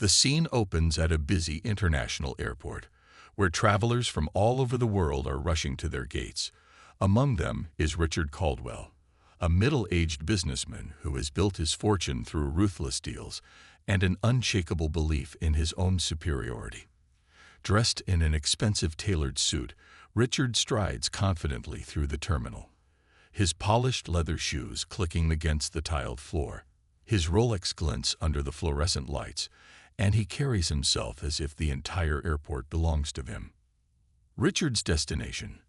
The scene opens at a busy international airport, where travelers from all over the world are rushing to their gates. Among them is Richard Caldwell, a middle-aged businessman who has built his fortune through ruthless deals and an unshakable belief in his own superiority. Dressed in an expensive tailored suit, Richard strides confidently through the terminal, his polished leather shoes clicking against the tiled floor. His Rolex glints under the fluorescent lights, and he carries himself as if the entire airport belongs to him. Richard's destination: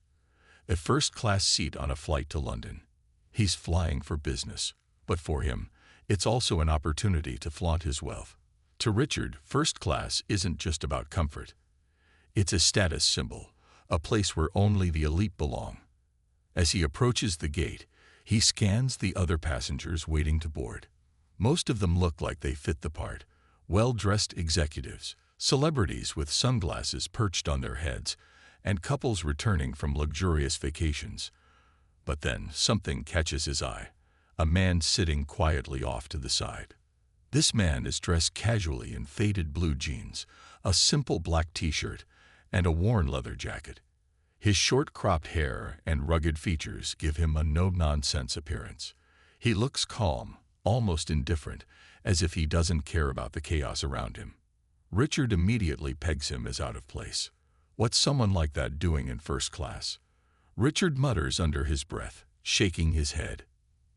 a first-class seat on a flight to London. He's flying for business, but for him, it's also an opportunity to flaunt his wealth. To Richard, first class isn't just about comfort. It's a status symbol, a place where only the elite belong. As he approaches the gate, he scans the other passengers waiting to board. Most of them look like they fit the part: well-dressed executives, celebrities with sunglasses perched on their heads, and couples returning from luxurious vacations. But then something catches his eye: a man sitting quietly off to the side. This man is dressed casually in faded blue jeans, a simple black t-shirt, and a worn leather jacket. His short-cropped hair and rugged features give him a no-nonsense appearance. He looks calm, almost indifferent, as if he doesn't care about the chaos around him. Richard immediately pegs him as out of place. What's someone like that doing in first class? Richard mutters under his breath, shaking his head.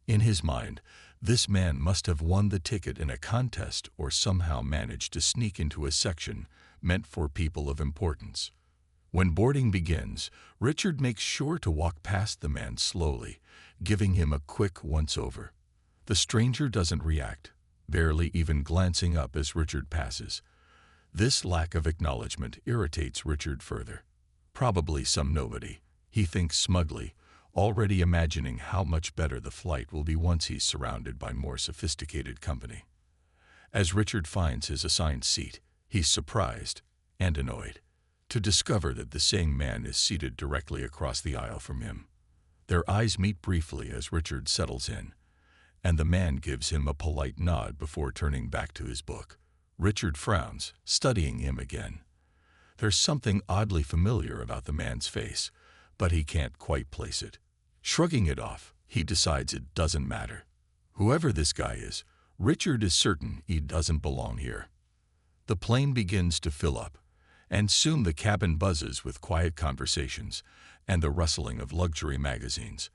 In his mind, this man must have won the ticket in a contest or somehow managed to sneak into a section meant for people of importance. When boarding begins, Richard makes sure to walk past the man slowly, giving him a quick once-over. The stranger doesn't react, barely even glancing up as Richard passes. This lack of acknowledgement irritates Richard further. Probably some nobody, he thinks smugly, already imagining how much better the flight will be once he's surrounded by more sophisticated company. As Richard finds his assigned seat, he's surprised and annoyed to discover that the same man is seated directly across the aisle from him. Their eyes meet briefly as Richard settles in, and the man gives him a polite nod before turning back to his book. Richard frowns, studying him again. There's something oddly familiar about the man's face, but he can't quite place it. Shrugging it off, he decides it doesn't matter. Whoever this guy is, Richard is certain he doesn't belong here. The plane begins to fill up, and soon the cabin buzzes with quiet conversations and the rustling of luxury magazines.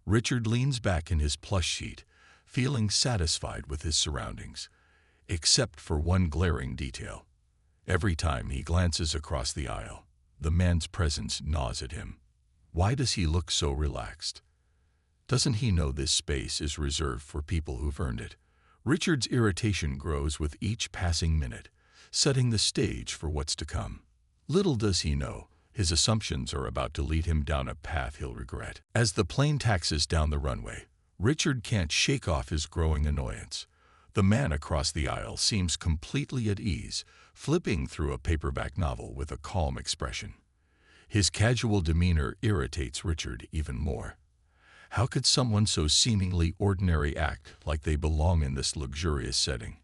Richard leans back in his plush seat, feeling satisfied with his surroundings, except for one glaring detail. Every time he glances across the aisle, the man's presence gnaws at him. Why does he look so relaxed? Doesn't he know this space is reserved for people who've earned it? Richard's irritation grows with each passing minute, setting the stage for what's to come. Little does he know, his assumptions are about to lead him down a path he'll regret. As the plane taxis down the runway, Richard can't shake off his growing annoyance. The man across the aisle seems completely at ease, flipping through a paperback novel with a calm expression. His casual demeanor irritates Richard even more. How could someone so seemingly ordinary act like they belong in this luxurious setting?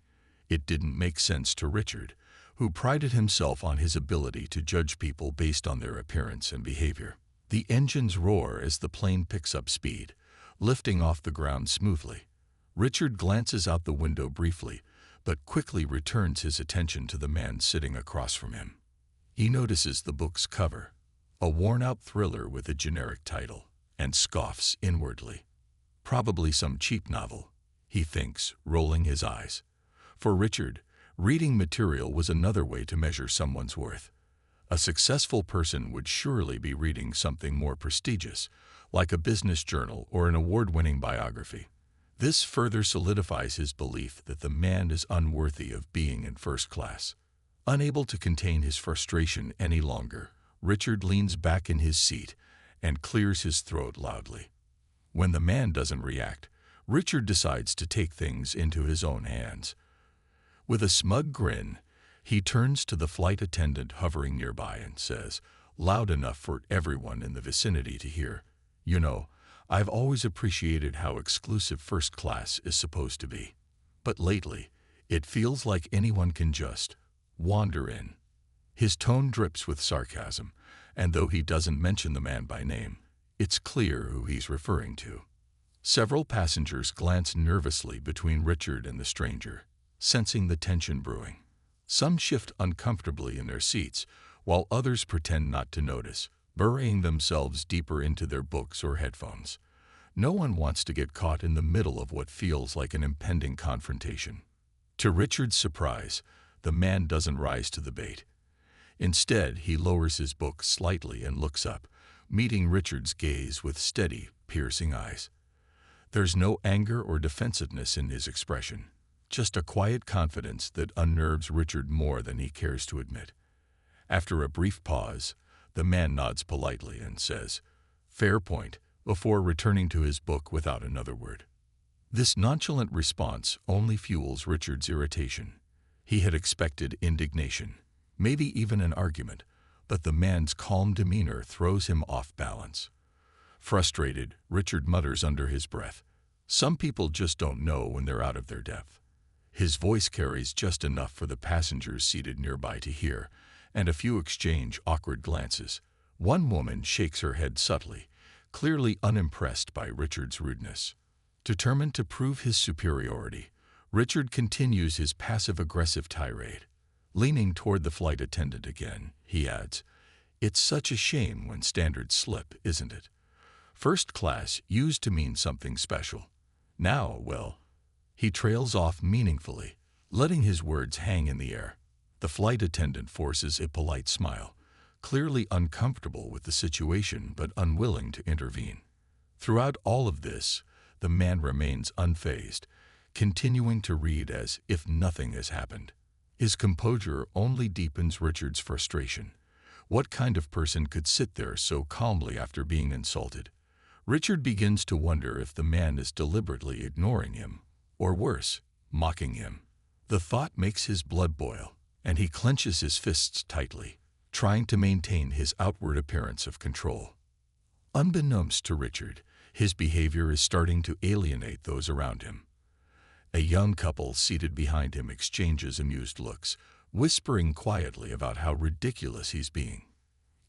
It didn't make sense to Richard, who prided himself on his ability to judge people based on their appearance and behavior. The engines roar as the plane picks up speed, lifting off the ground smoothly. Richard glances out the window briefly, but quickly returns his attention to the man sitting across from him. He notices the book's cover, a worn-out thriller with a generic title, and scoffs inwardly. Probably some cheap novel, he thinks, rolling his eyes. For Richard, reading material was another way to measure someone's worth. A successful person would surely be reading something more prestigious, like a business journal or an award-winning biography. This further solidifies his belief that the man is unworthy of being in first class. Unable to contain his frustration any longer, Richard leans back in his seat and clears his throat loudly. When the man doesn't react, Richard decides to take things into his own hands. With a smug grin, he turns to the flight attendant hovering nearby and says, loud enough for everyone in the vicinity to hear, "You know, I've always appreciated how exclusive first class is supposed to be. But lately, It feels like anyone can just wander in. His tone drips with sarcasm, and though he doesn't mention the man by name, it's clear who he's referring to. Several passengers glance nervously between Richard and the stranger, sensing the tension brewing. Some shift uncomfortably in their seats, while others pretend not to notice, burying themselves deeper into their books or headphones. No one wants to get caught in the middle of what feels like an impending confrontation. To Richard's surprise, the man doesn't rise to the bait. Instead, he lowers his book slightly and looks up, meeting Richard's gaze with steady, piercing eyes. There's no anger or defensiveness in his expression, just a quiet confidence that unnerves Richard more than he cares to admit. After a brief pause, the man nods politely and says, "Fair point," before returning to his book without another word. This nonchalant response only fuels Richard's irritation. He had expected indignation, maybe even an argument, but the man's calm demeanor throws him off balance. Frustrated, Richard mutters under his breath, "Some people just don't know when they're out of their depth." His voice carries just enough for the passengers seated nearby to hear, and a few exchange awkward glances. One woman shakes her head subtly, clearly unimpressed by Richard's rudeness. Determined to prove his superiority, Richard continues his passive-aggressive tirade. Leaning toward the flight attendant again, he adds, "It's such a shame when standards slip, isn't it? First class used to mean something special. Now, well..." He trails off meaningfully, letting his words hang in the air. The flight attendant forces a polite smile, clearly uncomfortable with the situation but unwilling to intervene. Throughout all of this, the man remains unfazed, continuing to read as if nothing has happened. His composure only deepens Richard's frustration. What kind of person could sit there so calmly after being insulted? Richard begins to wonder if the man is deliberately ignoring him, or worse, mocking him. The thought makes his blood boil, and he clenches his fists tightly, trying to maintain his outward appearance of control. Unbeknownst to Richard, his behavior is starting to alienate those around him. A young couple seated behind him exchanges amused looks, whispering quietly about how ridiculous he's being.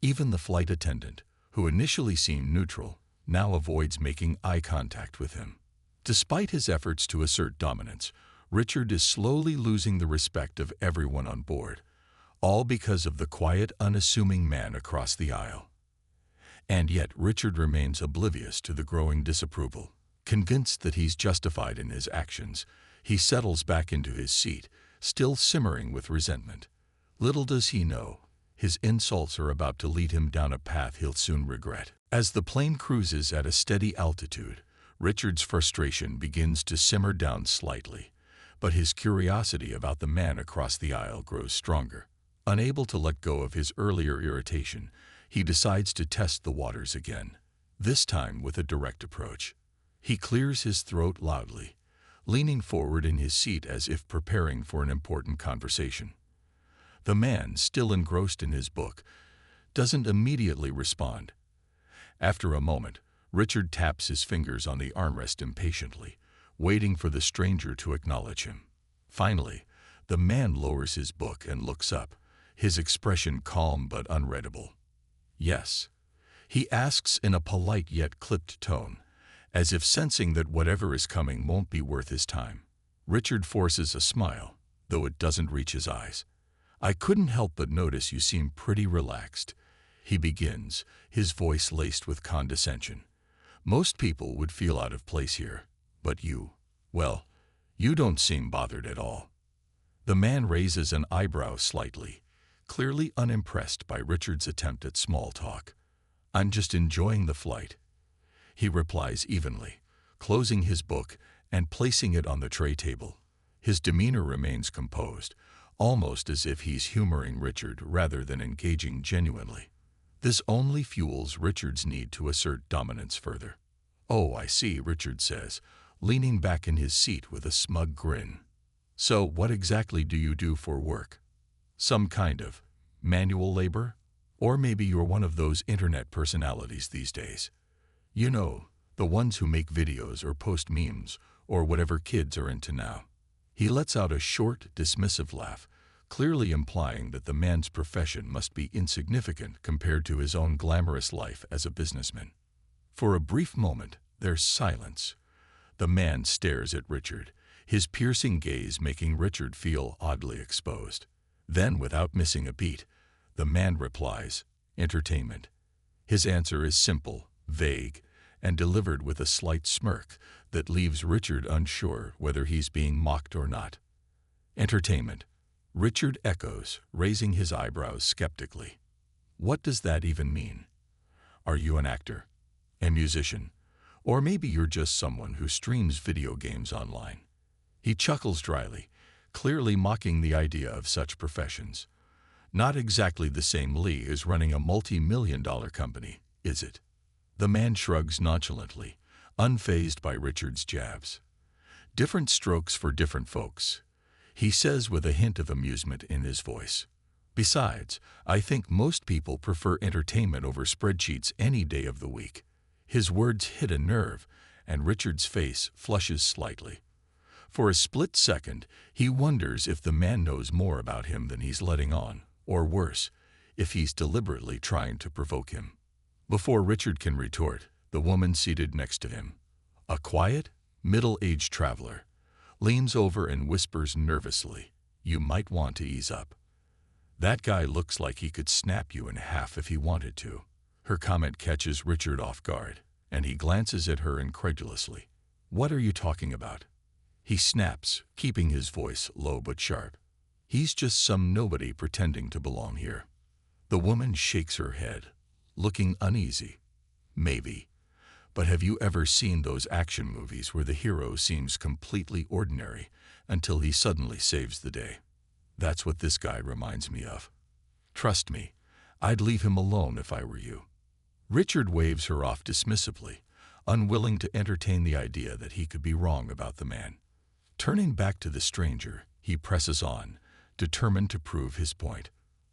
Even the flight attendant, who initially seemed neutral, now avoids making eye contact with him. Despite his efforts to assert dominance, Richard is slowly losing the respect of everyone on board, all because of the quiet, unassuming man across the aisle. And yet Richard remains oblivious to the growing disapproval. Convinced that he's justified in his actions, he settles back into his seat, still simmering with resentment. Little does he know, his insults are about to lead him down a path he'll soon regret. As the plane cruises at a steady altitude, Richard's frustration begins to simmer down slightly, but his curiosity about the man across the aisle grows stronger. Unable to let go of his earlier irritation, he decides to test the waters again, this time with a direct approach. He clears his throat loudly, leaning forward in his seat as if preparing for an important conversation. The man, still engrossed in his book, doesn't immediately respond. After a moment, Richard taps his fingers on the armrest impatiently, waiting for the stranger to acknowledge him. Finally, the man lowers his book and looks up, his expression calm but unreadable. "Yes," he asks in a polite yet clipped tone, as if sensing that whatever is coming won't be worth his time. Richard forces a smile, though it doesn't reach his eyes. "I couldn't help but notice you seem pretty relaxed," he begins, his voice laced with condescension. "Most people would feel out of place here, but you, well, you don't seem bothered at all." The man raises an eyebrow slightly, clearly unimpressed by Richard's attempt at small talk. "I'm just enjoying the flight," he replies evenly, closing his book and placing it on the tray table. His demeanor remains composed, almost as if he's humoring Richard rather than engaging genuinely. This only fuels Richard's need to assert dominance further. "Oh, I see," Richard says, leaning back in his seat with a smug grin. "So what exactly do you do for work? Some kind of manual labor? Or maybe you're one of those internet personalities these days. You know, the ones who make videos or post memes or whatever kids are into now." He lets out a short, dismissive laugh, clearly implying that the man's profession must be insignificant compared to his own glamorous life as a businessman. For a brief moment, there's silence. The man stares at Richard, his piercing gaze making Richard feel oddly exposed. Then, without missing a beat, the man replies, "Entertainment." His answer is simple, vague, and delivered with a slight smirk that leaves Richard unsure whether he's being mocked or not. "Entertainment," Richard echoes, raising his eyebrows skeptically. What does that even mean? Are you an actor? A musician? Or maybe you're just someone who streams video games online? He chuckles dryly, clearly mocking the idea of such professions. Not exactly the same league as running a multi-million-dollar company, is it? The man shrugs nonchalantly, unfazed by Richard's jabs. Different strokes for different folks, he says with a hint of amusement in his voice. Besides, I think most people prefer entertainment over spreadsheets any day of the week. His words hit a nerve, and Richard's face flushes slightly. For a split second, he wonders if the man knows more about him than he's letting on, or worse, if he's deliberately trying to provoke him. Before Richard can retort, the woman seated next to him, a quiet, middle-aged traveler, leans over and whispers nervously, "You might want to ease up. That guy looks like he could snap you in half if he wanted to." Her comment catches Richard off guard, and he glances at her incredulously. "What are you talking about?" He snaps, keeping his voice low but sharp. "He's just some nobody pretending to belong here." The woman shakes her head, looking uneasy. "Maybe. But have you ever seen those action movies where the hero seems completely ordinary until he suddenly saves the day? That's what this guy reminds me of. Trust me, I'd leave him alone if I were you." Richard waves her off dismissively, unwilling to entertain the idea that he could be wrong about the man. Turning back to the stranger, he presses on, determined to prove his point.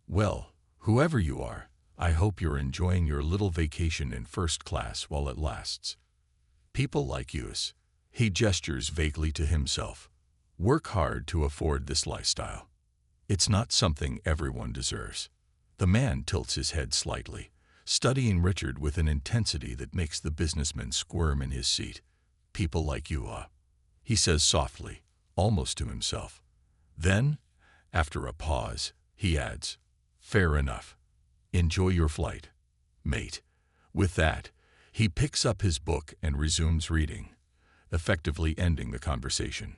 "Well, whoever you are, I hope you're enjoying your little vacation in first class while it lasts. People like yous," he gestures vaguely to himself, "work hard to afford this lifestyle. It's not something everyone deserves." The man tilts his head slightly, studying Richard with an intensity that makes the businessman squirm in his seat. "People like you, he says softly, almost to himself. Then, after a pause, he adds, "Fair enough. Enjoy your flight, mate." With that, he picks up his book and resumes reading, effectively ending the conversation.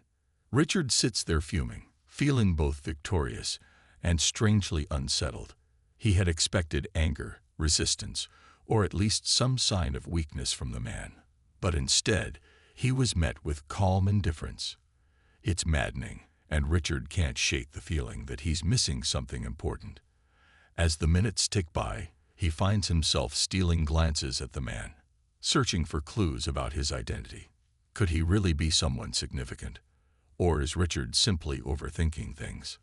Richard sits there fuming, feeling both victorious and strangely unsettled. He had expected anger, resistance, or at least some sign of weakness from the man. But instead, he was met with calm indifference. It's maddening, and Richard can't shake the feeling that he's missing something important. As the minutes tick by, he finds himself stealing glances at the man, searching for clues about his identity. Could he really be someone significant? Or is Richard simply overthinking things?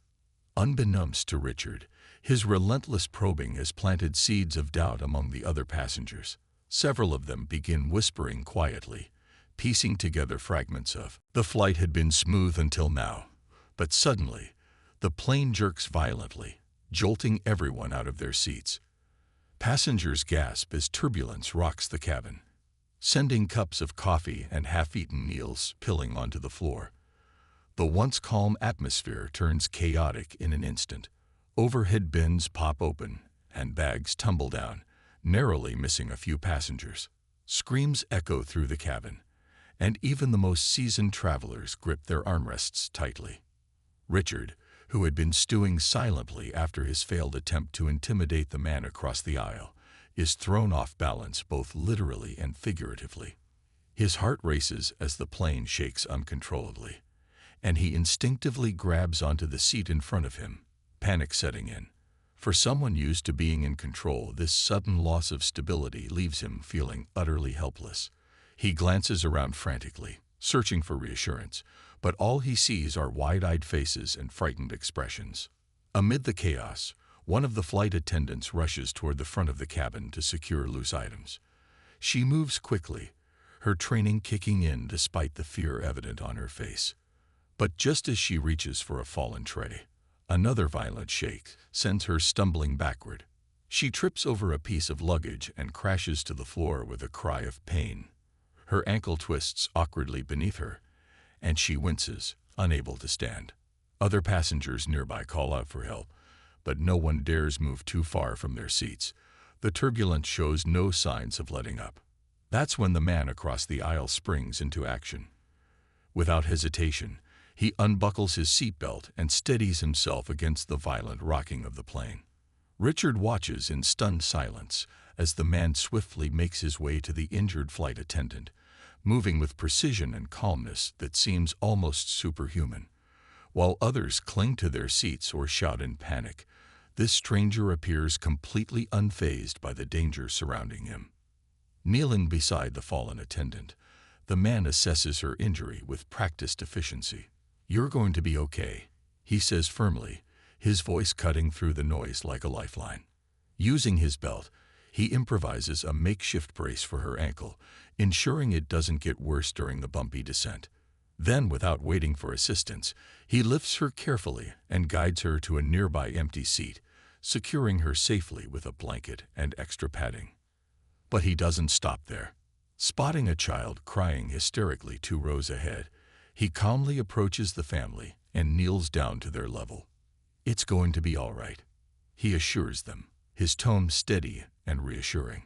Unbeknownst to Richard, his relentless probing has planted seeds of doubt among the other passengers. Several of them begin whispering quietly, piecing together fragments of, "The flight had been smooth until now, but suddenly, the plane jerks violently, jolting everyone out of their seats." Passengers gasp as turbulence rocks the cabin, sending cups of coffee and half-eaten meals spilling onto the floor. The once calm atmosphere turns chaotic in an instant. Overhead bins pop open, and bags tumble down, narrowly missing a few passengers. Screams echo through the cabin, and even the most seasoned travelers grip their armrests tightly. Richard, who had been stewing silently after his failed attempt to intimidate the man across the aisle, is thrown off balance both literally and figuratively. His heart races as the plane shakes uncontrollably, and he instinctively grabs onto the seat in front of him, panic setting in. For someone used to being in control, this sudden loss of stability leaves him feeling utterly helpless. He glances around frantically, searching for reassurance, but all he sees are wide-eyed faces and frightened expressions. Amid the chaos, one of the flight attendants rushes toward the front of the cabin to secure loose items. She moves quickly, her training kicking in despite the fear evident on her face. But just as she reaches for a fallen tray, another violent shake sends her stumbling backward. She trips over a piece of luggage and crashes to the floor with a cry of pain. Her ankle twists awkwardly beneath her, and she winces, unable to stand. Other passengers nearby call out for help, but no one dares move too far from their seats. The turbulence shows no signs of letting up. That's when the man across the aisle springs into action. Without hesitation, he unbuckles his seatbelt and steadies himself against the violent rocking of the plane. Richard watches in stunned silence as the man swiftly makes his way to the injured flight attendant, moving with precision and calmness that seems almost superhuman. While others cling to their seats or shout in panic, this stranger appears completely unfazed by the danger surrounding him. Kneeling beside the fallen attendant, the man assesses her injury with practiced efficiency. "You're going to be okay," he says firmly, his voice cutting through the noise like a lifeline. Using his belt, he improvises a makeshift brace for her ankle, ensuring it doesn't get worse during the bumpy descent. Then, without waiting for assistance, he lifts her carefully and guides her to a nearby empty seat, securing her safely with a blanket and extra padding. But he doesn't stop there. Spotting a child crying hysterically 2 rows ahead, he calmly approaches the family and kneels down to their level. "It's going to be all right," he assures them, his tone steady and reassuring.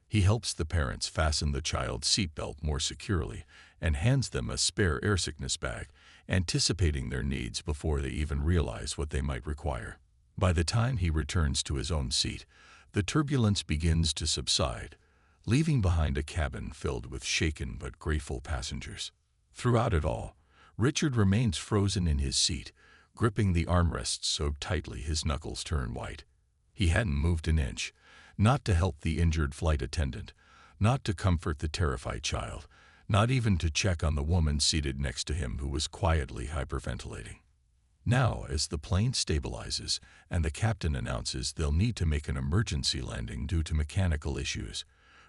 He helps the parents fasten the child's seatbelt more securely and hands them a spare air sickness bag, anticipating their needs before they even realize what they might require. By the time he returns to his own seat, the turbulence begins to subside, leaving behind a cabin filled with shaken but grateful passengers. Throughout it all, Richard remains frozen in his seat, gripping the armrests so tightly his knuckles turn white. He hadn't moved an inch, not to help the injured flight attendant, not to comfort the terrified child, not even to check on the woman seated next to him who was quietly hyperventilating. Now, as the plane stabilizes and the captain announces they'll need to make an emergency landing due to mechanical issues,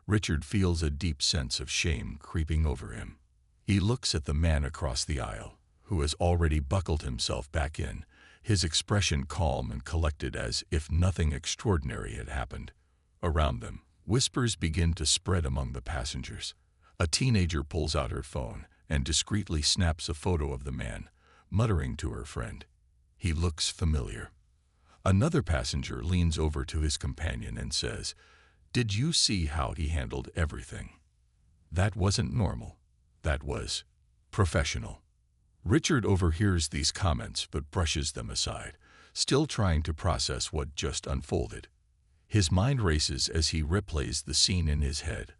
Richard feels a deep sense of shame creeping over him. He looks at the man across the aisle, who has already buckled himself back in, his expression calm and collected as if nothing extraordinary had happened. Around them, whispers begin to spread among the passengers. A teenager pulls out her phone and discreetly snaps a photo of the man, muttering to her friend, "He looks familiar." Another passenger leans over to his companion and says, "Did you see how he handled everything? That wasn't normal. That was professional." Richard overhears these comments but brushes them aside, still trying to process what just unfolded. His mind races as he replays the scene in his head.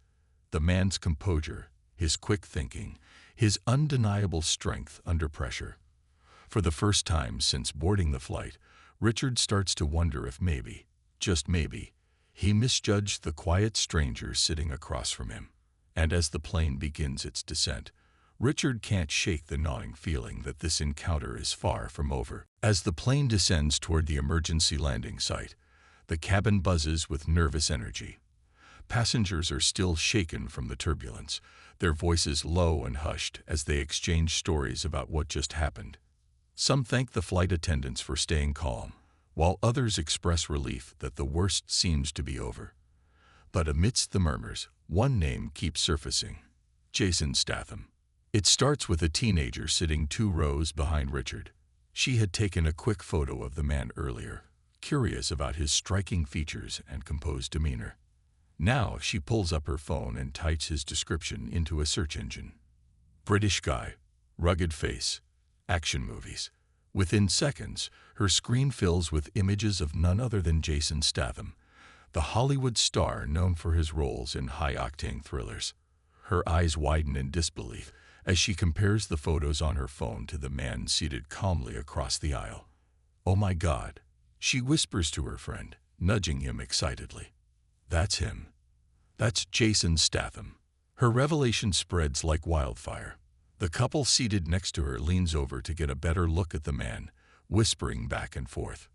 The man's composure, his quick thinking, his undeniable strength under pressure. For the first time since boarding the flight, Richard starts to wonder if maybe, just maybe, he misjudged the quiet stranger sitting across from him. And as the plane begins its descent, Richard can't shake the gnawing feeling that this encounter is far from over. As the plane descends toward the emergency landing site, the cabin buzzes with nervous energy. Passengers are still shaken from the turbulence, their voices low and hushed as they exchange stories about what just happened. Some thank the flight attendants for staying calm, while others express relief that the worst seems to be over. But amidst the murmurs, one name keeps surfacing: Jason Statham. It starts with a teenager sitting 2 rows behind Richard. She had taken a quick photo of the man earlier, curious about his striking features and composed demeanor. Now she pulls up her phone and types his description into a search engine. British guy, rugged face, action movies. Within seconds, her screen fills with images of none other than Jason Statham, the Hollywood star known for his roles in high-octane thrillers. Her eyes widen in disbelief as she compares the photos on her phone to the man seated calmly across the aisle. "Oh my God," she whispers to her friend, nudging him excitedly. "That's him. That's Jason Statham." Her revelation spreads like wildfire. The couple seated next to her leans over to get a better look at the man, whispering back and forth.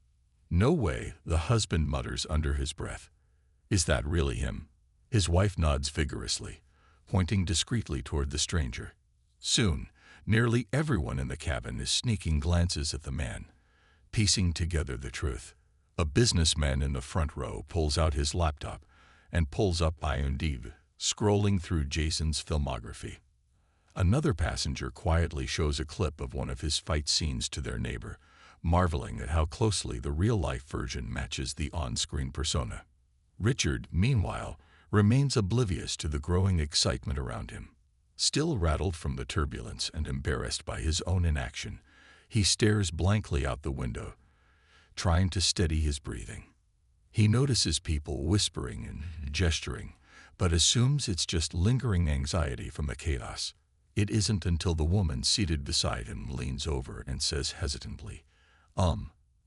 "No way," the husband mutters under his breath. "Is that really him?" His wife nods vigorously, pointing discreetly toward the stranger. Soon, Nearly everyone in the cabin is sneaking glances at the man, piecing together the truth. A businessman in the front row pulls out his laptop and pulls up IMDb, scrolling through Jason's filmography. Another passenger quietly shows a clip of one of his fight scenes to their neighbor, marveling at how closely the real-life version matches the on-screen persona. Richard, meanwhile, remains oblivious to the growing excitement around him. Still rattled from the turbulence and embarrassed by his own inaction, he stares blankly out the window, trying to steady his breathing. He notices people whispering and gesturing, but assumes it's just lingering anxiety from the chaos. It isn't until the woman seated beside him leans over and says hesitantly,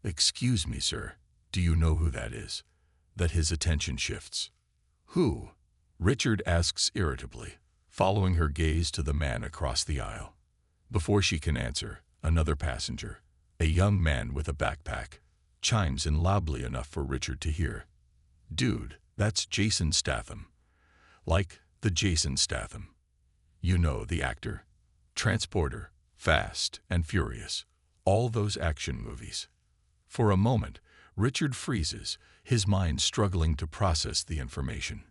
"Excuse me, sir, do you know who that is?" that his attention shifts. "Who?" Richard asks irritably, following her gaze to the man across the aisle. Before she can answer, another passenger, a young man with a backpack, chimes in loudly enough for Richard to hear. "Dude, that's Jason Statham." Like the Jason Statham. You know, the actor. Transporter, Fast and Furious. All those action movies. For a moment, Richard freezes, his mind struggling to process the information.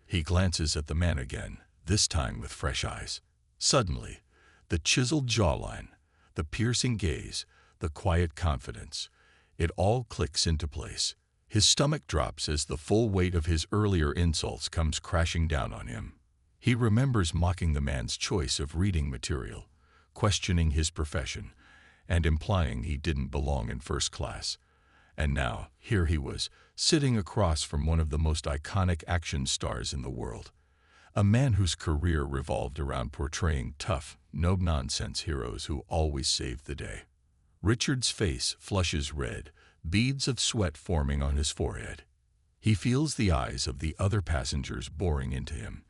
He glances at the man again, this time with fresh eyes. Suddenly, the chiseled jawline, the piercing gaze, the quiet confidence, it all clicks into place. His stomach drops as the full weight of his earlier insults comes crashing down on him. He remembers mocking the man's choice of reading material, questioning his profession, and implying he didn't belong in first class. And now, here he was, sitting across from one of the most iconic action stars in the world. A man whose career revolved around portraying tough, no-nonsense heroes who always saved the day. Richard's face flushes red, beads of sweat forming on his forehead. He feels the eyes of the other passengers boring into him,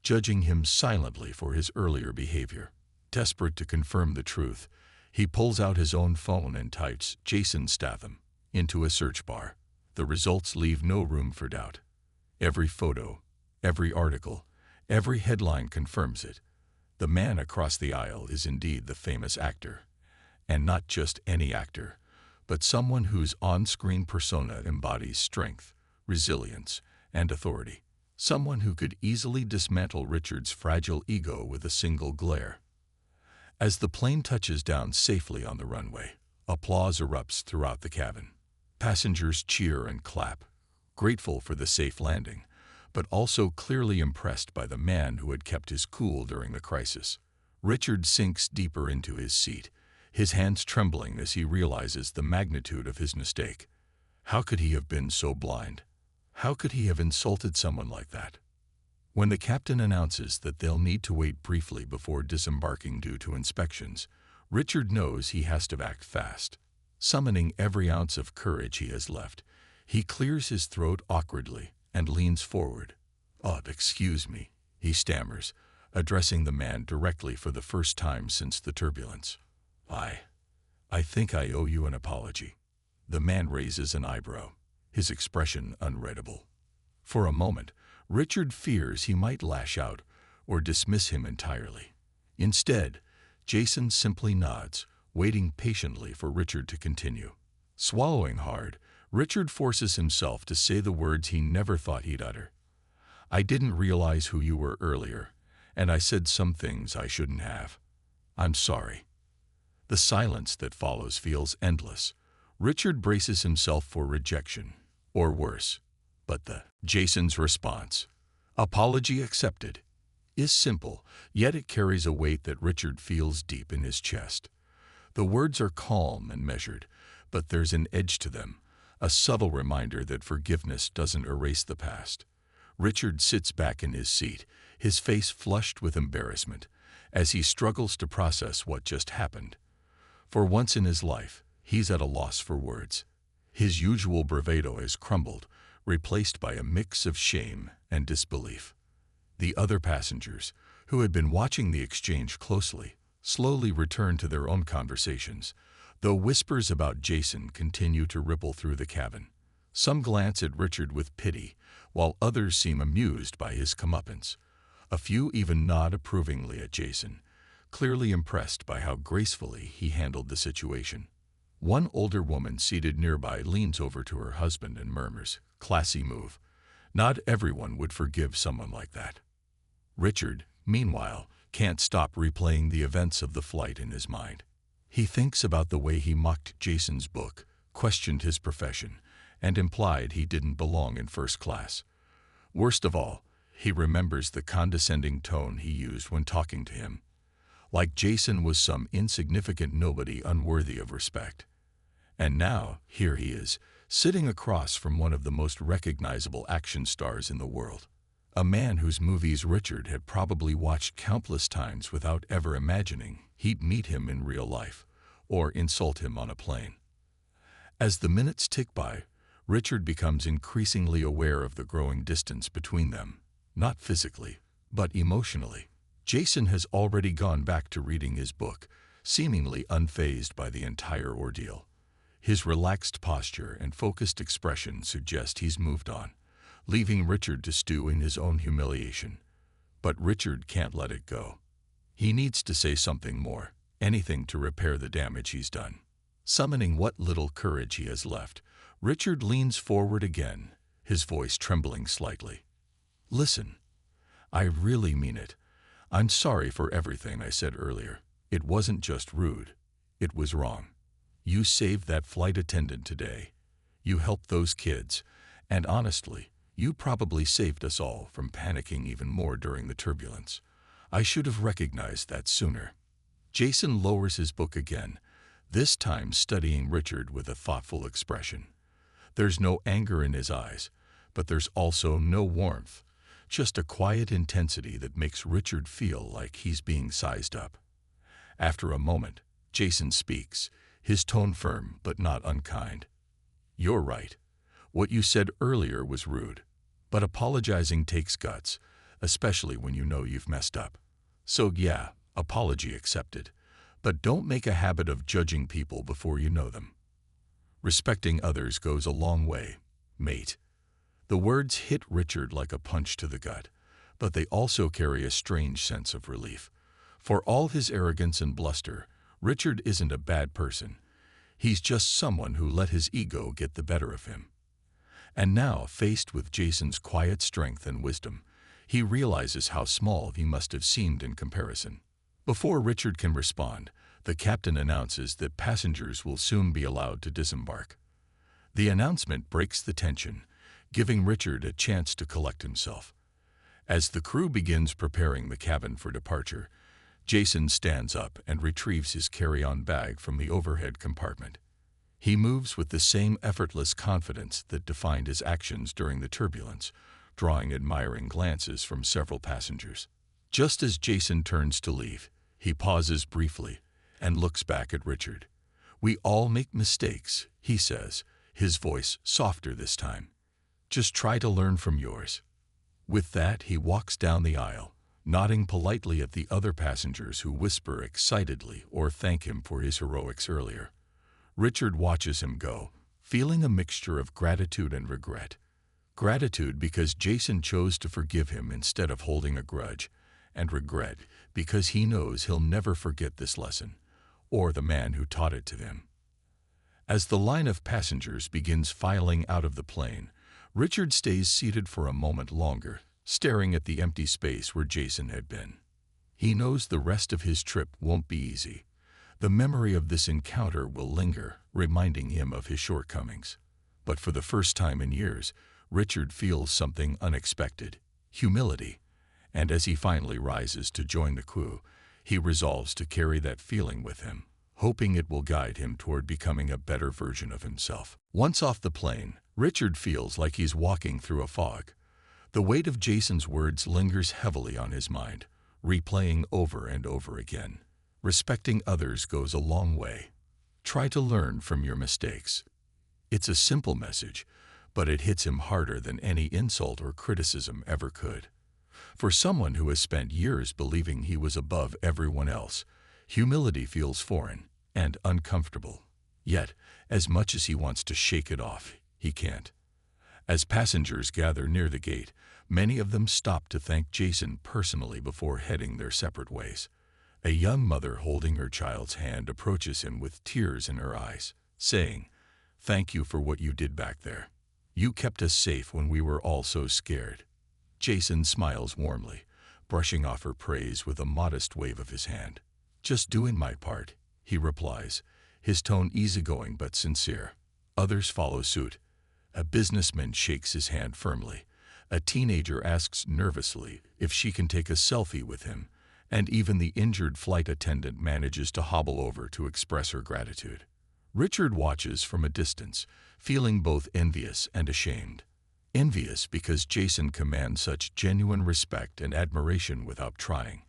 judging him silently for his earlier behavior. Desperate to confirm the truth, he pulls out his own phone and types Jason Statham into a search bar. The results leave no room for doubt. Every photo, every article, every headline confirms it. The man across the aisle is indeed the famous actor. And not just any actor, but someone whose on-screen persona embodies strength, resilience, and authority. Someone who could easily dismantle Richard's fragile ego with a single glare. As the plane touches down safely on the runway, applause erupts throughout the cabin. Passengers cheer and clap, grateful for the safe landing, but also clearly impressed by the man who had kept his cool during the crisis. Richard sinks deeper into his seat, his hands trembling as he realizes the magnitude of his mistake. How could he have been so blind? How could he have insulted someone like that? When the captain announces that they'll need to wait briefly before disembarking due to inspections, Richard knows he has to act fast. Summoning every ounce of courage he has left, he clears his throat awkwardly and leans forward. "Excuse me," he stammers, addressing the man directly for the first time since the turbulence. I think I owe you an apology." The man raises an eyebrow, his expression unreadable. For a moment, Richard fears he might lash out or dismiss him entirely. Instead, Jason simply nods, waiting patiently for Richard to continue. Swallowing hard, Richard forces himself to say the words he never thought he'd utter. "I didn't realize who you were earlier, and I said some things I shouldn't have. I'm sorry." The silence that follows feels endless. Richard braces himself for rejection, or worse. But Jason's response, "Apology accepted," is simple, yet it carries a weight that Richard feels deep in his chest. The words are calm and measured, but there's an edge to them, a subtle reminder that forgiveness doesn't erase the past. Richard sits back in his seat, his face flushed with embarrassment, as he struggles to process what just happened. For once in his life, he's at a loss for words. His usual bravado has crumbled, replaced by a mix of shame and disbelief. The other passengers, who had been watching the exchange closely, slowly return to their own conversations, though whispers about Jason continue to ripple through the cabin. Some glance at Richard with pity, while others seem amused by his comeuppance. A few even nod approvingly at Jason, clearly impressed by how gracefully he handled the situation. One older woman seated nearby leans over to her husband and murmurs, "Classy move. Not everyone would forgive someone like that." Richard, meanwhile, can't stop replaying the events of the flight in his mind. He thinks about the way he mocked Jason's book, questioned his profession, and implied he didn't belong in first class. Worst of all, he remembers the condescending tone he used when talking to him, like Jason was some insignificant nobody unworthy of respect. And now, here he is, sitting across from one of the most recognizable action stars in the world. A man whose movies Richard had probably watched countless times without ever imagining he'd meet him in real life, or insult him on a plane. As the minutes tick by, Richard becomes increasingly aware of the growing distance between them, not physically, but emotionally. Jason has already gone back to reading his book, seemingly unfazed by the entire ordeal. His relaxed posture and focused expression suggest he's moved on, leaving Richard to stew in his own humiliation. But Richard can't let it go. He needs to say something more, anything to repair the damage he's done. Summoning what little courage he has left, Richard leans forward again, his voice trembling slightly. "Listen, I really mean it. I'm sorry for everything I said earlier. It wasn't just rude. It was wrong. You saved that flight attendant today. You helped those kids. And honestly, you probably saved us all from panicking even more during the turbulence. I should have recognized that sooner." Jason lowers his book again, this time studying Richard with a thoughtful expression. There's no anger in his eyes, but there's also no warmth, just a quiet intensity that makes Richard feel like he's being sized up. After a moment, Jason speaks, his tone firm but not unkind. "You're right. What you said earlier was rude, but apologizing takes guts, especially when you know you've messed up. So yeah, apology accepted, but don't make a habit of judging people before you know them. Respecting others goes a long way, mate." The words hit Richard like a punch to the gut, but they also carry a strange sense of relief. For all his arrogance and bluster, Richard isn't a bad person. He's just someone who let his ego get the better of him. And now, faced with Jason's quiet strength and wisdom, he realizes how small he must have seemed in comparison. Before Richard can respond, the captain announces that passengers will soon be allowed to disembark. The announcement breaks the tension, giving Richard a chance to collect himself. As the crew begins preparing the cabin for departure, Jason stands up and retrieves his carry-on bag from the overhead compartment. He moves with the same effortless confidence that defined his actions during the turbulence, drawing admiring glances from several passengers. Just as Jason turns to leave, he pauses briefly and looks back at Richard. "We all make mistakes," he says, his voice softer this time. "Just try to learn from yours." With that, he walks down the aisle, nodding politely at the other passengers who whisper excitedly or thank him for his heroics earlier. Richard watches him go, feeling a mixture of gratitude and regret. Gratitude because Jason chose to forgive him instead of holding a grudge, and regret because he knows he'll never forget this lesson, or the man who taught it to him. As the line of passengers begins filing out of the plane, Richard stays seated for a moment longer, staring at the empty space where Jason had been. He knows the rest of his trip won't be easy. The memory of this encounter will linger, reminding him of his shortcomings. But for the first time in years, Richard feels something unexpected: humility. And as he finally rises to join the crew, he resolves to carry that feeling with him, hoping it will guide him toward becoming a better version of himself. Once off the plane, Richard feels like he's walking through a fog. The weight of Jason's words lingers heavily on his mind, replaying over and over again. Respecting others goes a long way. Try to learn from your mistakes. It's a simple message, but it hits him harder than any insult or criticism ever could. For someone who has spent years believing he was above everyone else, humility feels foreign and uncomfortable. Yet, as much as he wants to shake it off, he can't. As passengers gather near the gate, many of them stop to thank Jason personally before heading their separate ways. A young mother holding her child's hand approaches him with tears in her eyes, saying, "Thank you for what you did back there. You kept us safe when we were all so scared." Jason smiles warmly, brushing off her praise with a modest wave of his hand. "Just doing my part," he replies, his tone easygoing but sincere. Others follow suit. A businessman shakes his hand firmly. A teenager asks nervously if she can take a selfie with him, and even the injured flight attendant manages to hobble over to express her gratitude. Richard watches from a distance, feeling both envious and ashamed. Envious because Jason commands such genuine respect and admiration without trying,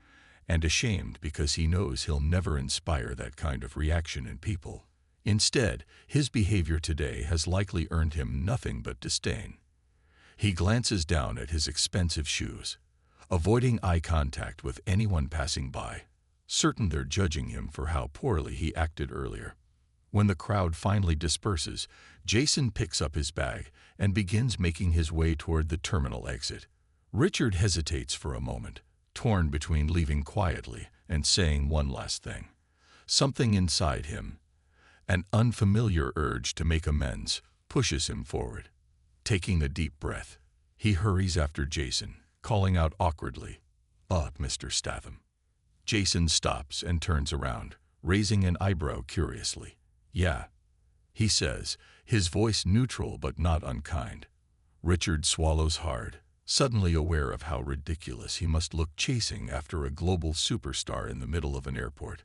and ashamed because he knows he'll never inspire that kind of reaction in people. Instead, his behavior today has likely earned him nothing but disdain. He glances down at his expensive shoes, avoiding eye contact with anyone passing by, certain they're judging him for how poorly he acted earlier. When the crowd finally disperses, Jason picks up his bag and begins making his way toward the terminal exit. Richard hesitates for a moment, torn between leaving quietly and saying one last thing. Something inside him, an unfamiliar urge to make amends, pushes him forward. Taking a deep breath, he hurries after Jason, calling out awkwardly, Mr. Statham." Jason stops and turns around, raising an eyebrow curiously. "Yeah," he says, his voice neutral but not unkind. Richard swallows hard, suddenly aware of how ridiculous he must look chasing after a global superstar in the middle of an airport.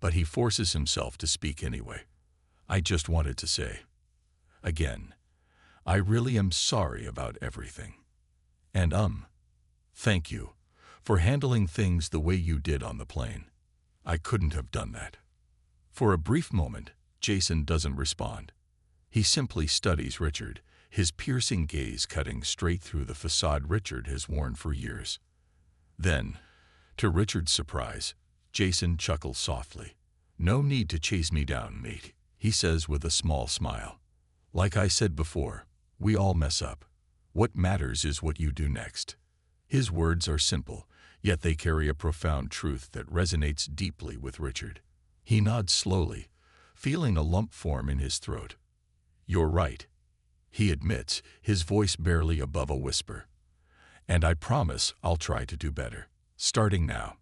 But he forces himself to speak anyway. "I just wanted to say, again, I really am sorry about everything. And thank you for handling things the way you did on the plane. I couldn't have done that." For a brief moment, Jason doesn't respond. He simply studies Richard, his piercing gaze cutting straight through the facade Richard has worn for years. Then, to Richard's surprise, Jason chuckles softly. "No need to chase me down, mate," he says with a small smile. "Like I said before, we all mess up. What matters is what you do next." His words are simple, yet they carry a profound truth that resonates deeply with Richard. He nods slowly, feeling a lump form in his throat. "You're right," he admits, his voice barely above a whisper. "And I promise I'll try to do better, starting now."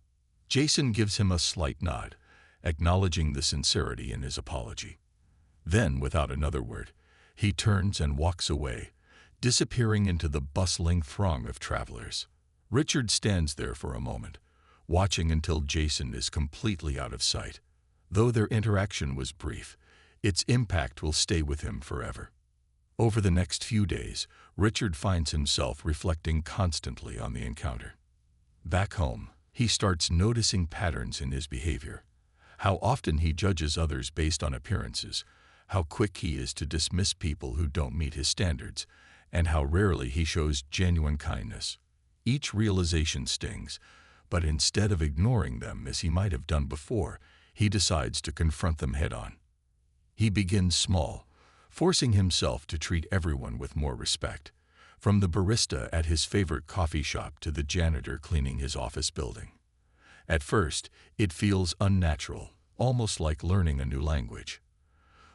Jason gives him a slight nod, acknowledging the sincerity in his apology. Then, without another word, he turns and walks away, disappearing into the bustling throng of travelers. Richard stands there for a moment, watching until Jason is completely out of sight. Though their interaction was brief, its impact will stay with him forever. Over the next few days, Richard finds himself reflecting constantly on the encounter. Back home, he starts noticing patterns in his behavior. How often he judges others based on appearances, how quick he is to dismiss people who don't meet his standards, and how rarely he shows genuine kindness. Each realization stings, but instead of ignoring them as he might have done before, he decides to confront them head-on. He begins small, forcing himself to treat everyone with more respect, from the barista at his favorite coffee shop to the janitor cleaning his office building. At first, it feels unnatural, almost like learning a new language.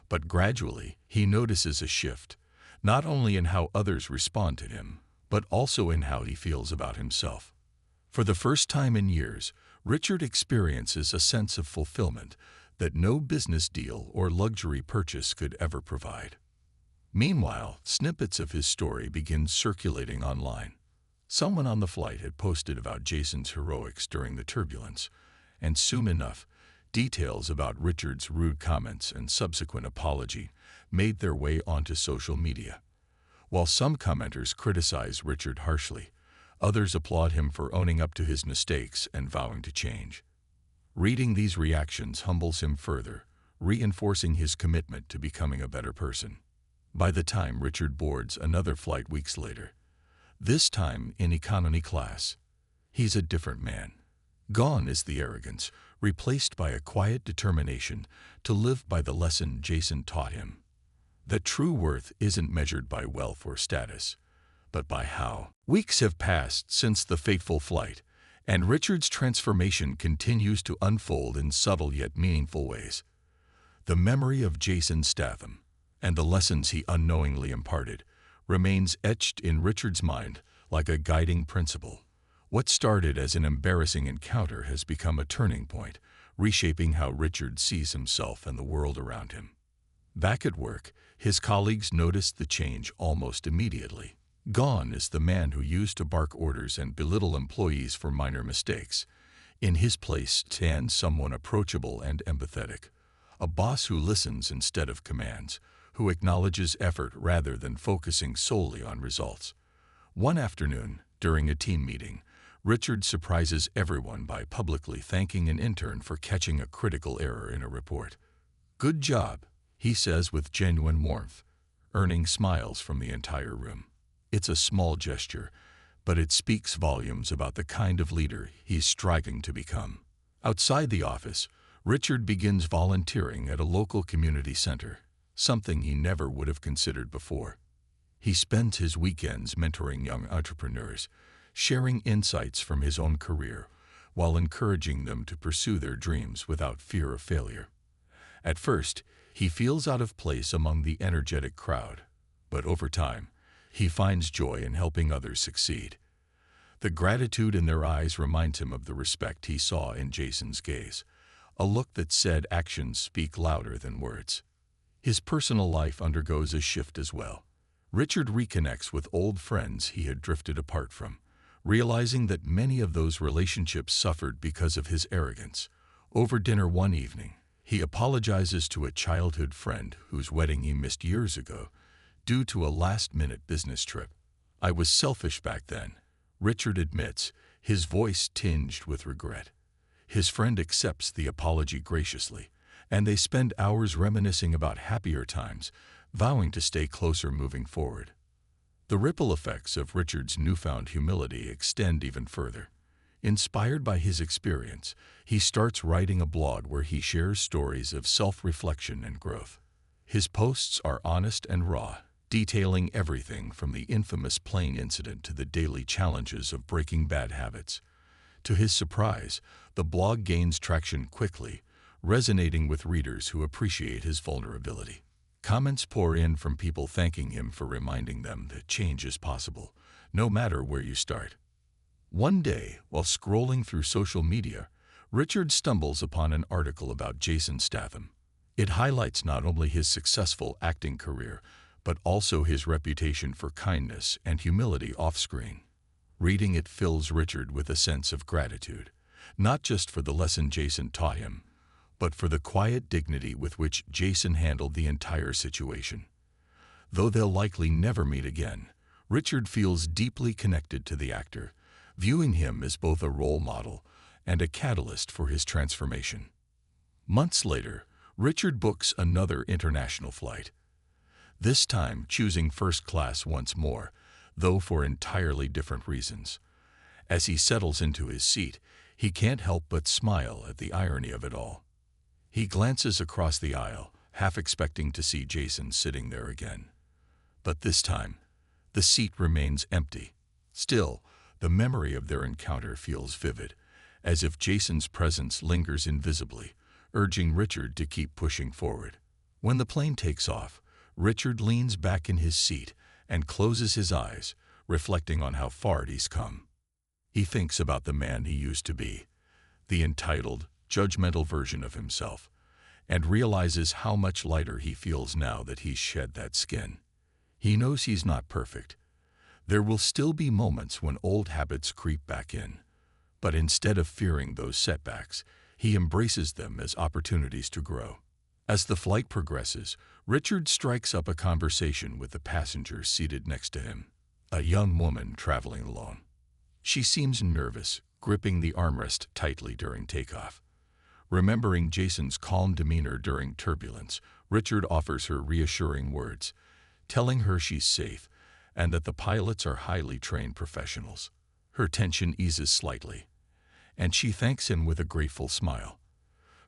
But gradually, he notices a shift, not only in how others respond to him, but also in how he feels about himself. For the first time in years, Richard experiences a sense of fulfillment that no business deal or luxury purchase could ever provide. Meanwhile, snippets of his story begin circulating online. Someone on the flight had posted about Jason's heroics during the turbulence, and soon enough, details about Richard's rude comments and subsequent apology made their way onto social media. While some commenters criticize Richard harshly, others applaud him for owning up to his mistakes and vowing to change. Reading these reactions humbles him further, reinforcing his commitment to becoming a better person. By the time Richard boards another flight weeks later, this time in economy class, he's a different man. Gone is the arrogance, replaced by a quiet determination to live by the lesson Jason taught him. That true worth isn't measured by wealth or status, but by how. Weeks have passed since the fateful flight, And Richard's transformation continues to unfold in subtle yet meaningful ways. The memory of Jason Statham, and the lessons he unknowingly imparted, remains etched in Richard's mind like a guiding principle. What started as an embarrassing encounter has become a turning point, reshaping how Richard sees himself and the world around him. Back at work, his colleagues noticed the change almost immediately. Gone is the man who used to bark orders and belittle employees for minor mistakes. In his place stands someone approachable and empathetic, a boss who listens instead of commands, who acknowledges effort rather than focusing solely on results. One afternoon, during a team meeting, Richard surprises everyone by publicly thanking an intern for catching a critical error in a report. "Good job," he says with genuine warmth, earning smiles from the entire room. It's a small gesture, but it speaks volumes about the kind of leader he's striving to become. Outside the office, Richard begins volunteering at a local community center, something he never would have considered before. He spends his weekends mentoring young entrepreneurs, sharing insights from his own career, while encouraging them to pursue their dreams without fear of failure. At first, he feels out of place among the energetic crowd, but over time, he finds joy in helping others succeed. The gratitude in their eyes reminds him of the respect he saw in Jason's gaze, a look that said actions speak louder than words. His personal life undergoes a shift as well. Richard reconnects with old friends he had drifted apart from, realizing that many of those relationships suffered because of his arrogance. Over dinner one evening, he apologizes to a childhood friend whose wedding he missed years ago due to a last-minute business trip. "I was selfish back then," Richard admits, his voice tinged with regret. His friend accepts the apology graciously, and they spend hours reminiscing about happier times, vowing to stay closer moving forward. The ripple effects of Richard's newfound humility extend even further. Inspired by his experience, he starts writing a blog where he shares stories of self-reflection and growth. His posts are honest and raw, detailing everything from the infamous plane incident to the daily challenges of breaking bad habits. To his surprise, the blog gains traction quickly, resonating with readers who appreciate his vulnerability. Comments pour in from people thanking him for reminding them that change is possible, no matter where you start. One day, while scrolling through social media, Richard stumbles upon an article about Jason Statham. It highlights not only his successful acting career, but also his reputation for kindness and humility off-screen. Reading it fills Richard with a sense of gratitude, not just for the lesson Jason taught him, but for the quiet dignity with which Jason handled the entire situation. Though they'll likely never meet again, Richard feels deeply connected to the actor, viewing him as both a role model and a catalyst for his transformation. Months later, Richard books another international flight, this time choosing first class once more, though for entirely different reasons. As he settles into his seat, he can't help but smile at the irony of it all. He glances across the aisle, half expecting to see Jason sitting there again. But this time, the seat remains empty. Still, the memory of their encounter feels vivid, as if Jason's presence lingers invisibly, urging Richard to keep pushing forward. When the plane takes off, Richard leans back in his seat and closes his eyes, reflecting on how far he's come. He thinks about the man he used to be, the entitled, judgmental version of himself, and realizes how much lighter he feels now that he's shed that skin. He knows he's not perfect. There will still be moments when old habits creep back in, but instead of fearing those setbacks, he embraces them as opportunities to grow. As the flight progresses, Richard strikes up a conversation with the passenger seated next to him, a young woman traveling alone. She seems nervous, gripping the armrest tightly during takeoff. Remembering Jason's calm demeanor during turbulence, Richard offers her reassuring words, telling her she's safe and that the pilots are highly trained professionals. Her tension eases slightly, and she thanks him with a grateful smile.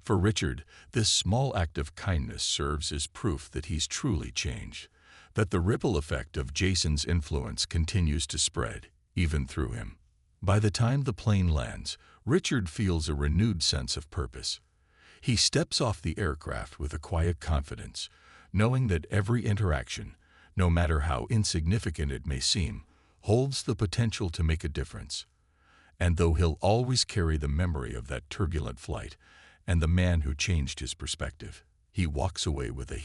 For Richard, this small act of kindness serves as proof that he's truly changed, that the ripple effect of Jason's influence continues to spread, even through him. By the time the plane lands, Richard feels a renewed sense of purpose. He steps off the aircraft with a quiet confidence, knowing that every interaction, no matter how insignificant it may seem, holds the potential to make a difference. And though he'll always carry the memory of that turbulent flight and the man who changed his perspective, he walks away with a